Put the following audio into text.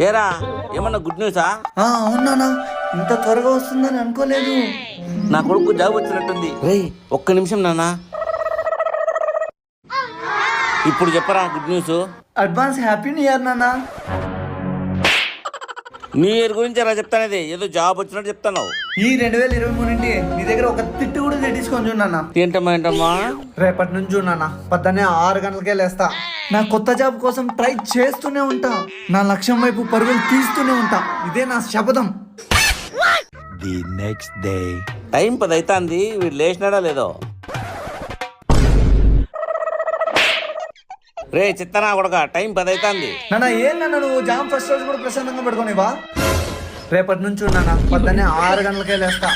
ఏరా ఏమన్నా గుడ్ న్యూసా? అవునా, ఇంత త్వరగా వస్తుందని అనుకోలేదు. నా కొడుకు జాబ్ వచ్చినట్టుంది. రేయ్ ఒక్క నిమిషం నాన్న, ఇప్పుడు చెప్పరా good news. Advance happy new year నాన్న. న్యూ ఇయర్ గురించి ఎలా చెప్తానేది, ఏదో జాబ్ వచ్చినట్టు చెప్తాను. ఈ 2023 నుండి నీ దగ్గర ఒక తిట్టు కూడా తెట్టించుకొని చూడన్నా. ఏంటమ్మా? రేపటి నుంచి చూడన్నా, పొద్దున్నే 6 గంటలకే లేస్తా. నా కొత్త జాబ్ కోసం ట్రై చేస్తూనే ఉంటా. నా లక్ష్యం వైపు పరుగులు తీస్తూనే ఉంటా. ఇదే నా శపథం. The next day. టైం 10 అవుతుంది, వీడు లేచినాడా లేదో. రే చిత్తనా కొడక, టైం 10 అవుతుంది. నాన్న ఏంటన్నా నువ్వు జాబ్ ఫస్ట్ రోజు కూడా ప్రశాంతంగా పెట్టుకోనివా? రేపటి నుంచి నాన్న పొద్దున్నే 6 గంటలకే లేస్తా.